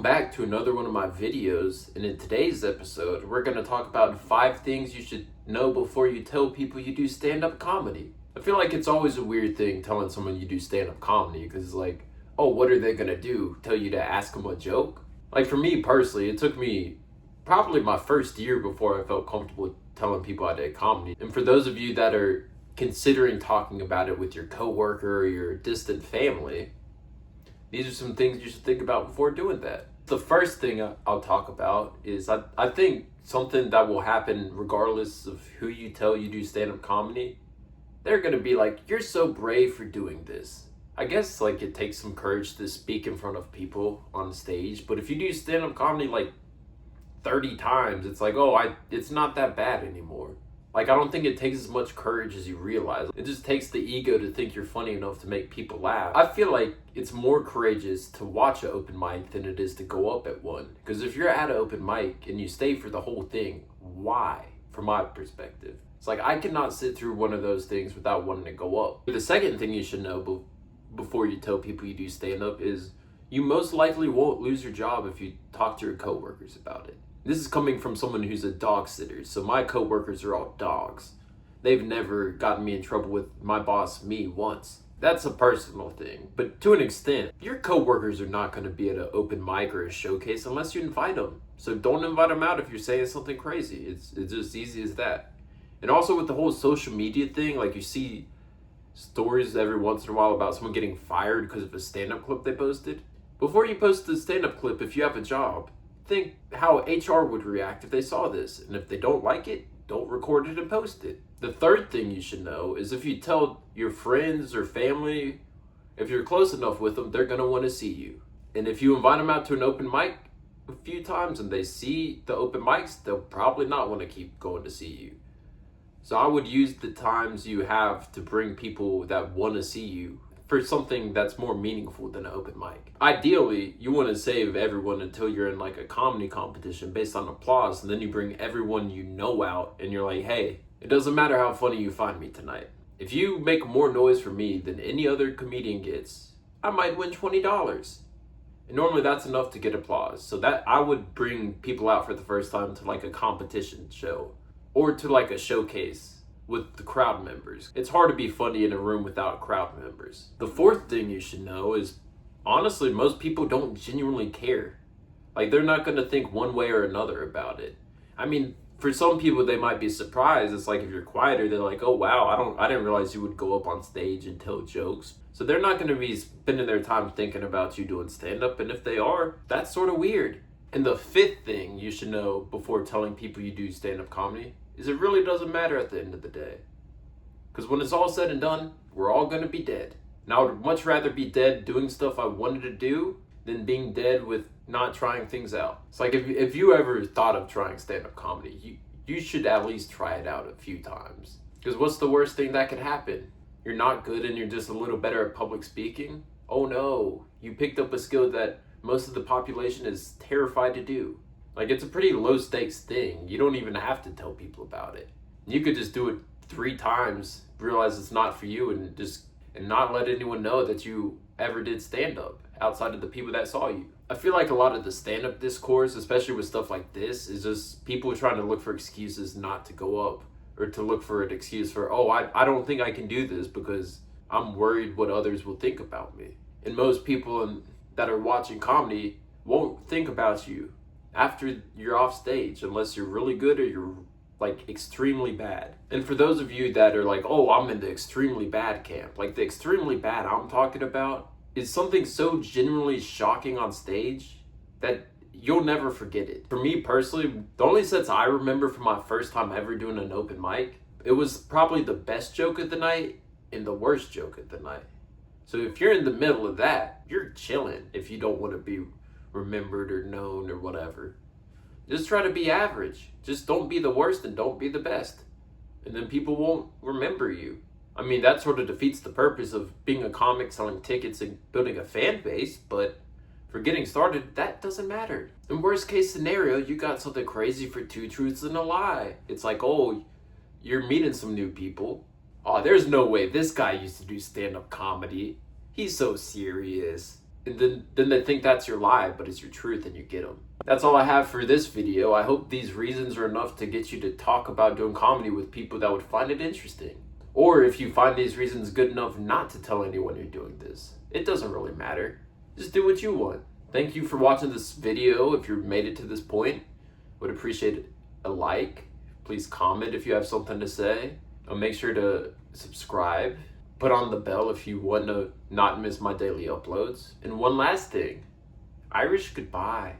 back to another one of my videos, and in today's episode, we're going to talk about 5 things you should know before you tell people you do stand-up comedy. I feel like it's always a weird thing telling someone you do stand-up comedy, because it's like, oh, what are they going to do? Tell you to ask them a joke? Like for me personally, it took me probably my first year before I felt comfortable telling people I did comedy. And for those of you that are considering talking about it with your coworker or your distant family, these are some things you should think about before doing that. The first thing I'll talk about is I think something that will happen regardless of who you tell you do stand-up comedy. They're going to be like, you're so brave for doing this. I guess like it takes some courage to speak in front of people on stage. But if you do stand-up comedy like 30 times, it's like, it's not that bad anymore. Like, I don't think it takes as much courage as you realize. It just takes the ego to think you're funny enough to make people laugh. I feel like it's more courageous to watch an open mic than it is to go up at one. Because if you're at an open mic and you stay for the whole thing, why? From my perspective. It's like, I cannot sit through one of those things without wanting to go up. The second thing you should know before you tell people you do stand-up is you most likely won't lose your job if you talk to your coworkers about it. This is coming from someone who's a dog sitter, so my coworkers are all dogs. They've never gotten me in trouble with my boss, me, once. That's a personal thing, but to an extent, your coworkers are not going to be at an open mic or a showcase unless you invite them. So don't invite them out if you're saying something crazy. It's just easy as that. And also with the whole social media thing, like you see stories every once in a while about someone getting fired because of a stand-up clip they posted. Before you post the stand-up clip, if you have a job, think how HR would react if they saw this, and if they don't like it, don't record it and post it. The third thing you should know is if you tell your friends or family, if you're close enough with them, they're gonna want to see you. And if you invite them out to an open mic a few times and they see the open mics, they'll probably not want to keep going to see you. So I would use the times you have to bring people that want to see you for something that's more meaningful than an open mic. Ideally, you want to save everyone until you're in like a comedy competition based on applause, and then you bring everyone you know out and you're like, hey, it doesn't matter how funny you find me tonight. If you make more noise for me than any other comedian gets, I might win $20. And normally that's enough to get applause. So that I would bring people out for the first time to like a competition show or to like a showcase with the crowd members. It's hard to be funny in a room without crowd members. The fourth thing you should know is, honestly, most people don't genuinely care. Like, they're not going to think one way or another about it. I mean, for some people, they might be surprised. It's like if you're quieter, they're like, oh, wow, I didn't realize you would go up on stage and tell jokes. So they're not going to be spending their time thinking about you doing stand-up. And if they are, that's sort of weird. And the fifth thing you should know before telling people you do stand-up comedy is it really doesn't matter at the end of the day. Because when it's all said and done, we're all going to be dead. And I would much rather be dead doing stuff I wanted to do than being dead with not trying things out. It's like if you ever thought of trying stand-up comedy, you should at least try it out a few times. Because what's the worst thing that could happen? You're not good and you're just a little better at public speaking? Oh no, you picked up a skill that most of the population is terrified to do. Like, it's a pretty low stakes thing. You don't even have to tell people about it. You could just do it 3 times, realize it's not for you, and not let anyone know that you ever did stand up outside of the people that saw you. I feel like a lot of the stand up discourse, especially with stuff like this, is just people trying to look for excuses not to go up, or to look for an excuse for, I don't think I can do this because I'm worried what others will think about me. And most people that are watching comedy won't think about you after you're off stage, unless you're really good or you're like extremely bad. And for those of you that are like, I'm in the extremely bad camp, like the extremely bad I'm talking about is something so genuinely shocking on stage that you'll never forget it. For me personally, the only sets I remember from my first time ever doing an open mic, it was probably the best joke of the night and the worst joke of the night. So if you're in the middle of that, you're chilling if you don't want to be remembered or known or whatever. Just try to be average. Just don't be the worst and don't be the best. And then people won't remember you. I mean, that sort of defeats the purpose of being a comic, selling tickets and building a fan base, but for getting started, that doesn't matter. In worst case scenario, you got something crazy for 2 truths and a lie. It's like, you're meeting some new people. There's no way this guy used to do stand-up comedy. He's so serious. And then they think that's your lie, but it's your truth and you get them. That's all I have for this video. I hope these reasons are enough to get you to talk about doing comedy with people that would find it interesting. Or if you find these reasons good enough not to tell anyone you're doing this, it doesn't really matter. Just do what you want. Thank you for watching this video. If you made it to this point, would appreciate a like. Please comment if you have something to say. Make sure to subscribe. Put on the bell if you want to not miss my daily uploads. And one last thing, Irish goodbye.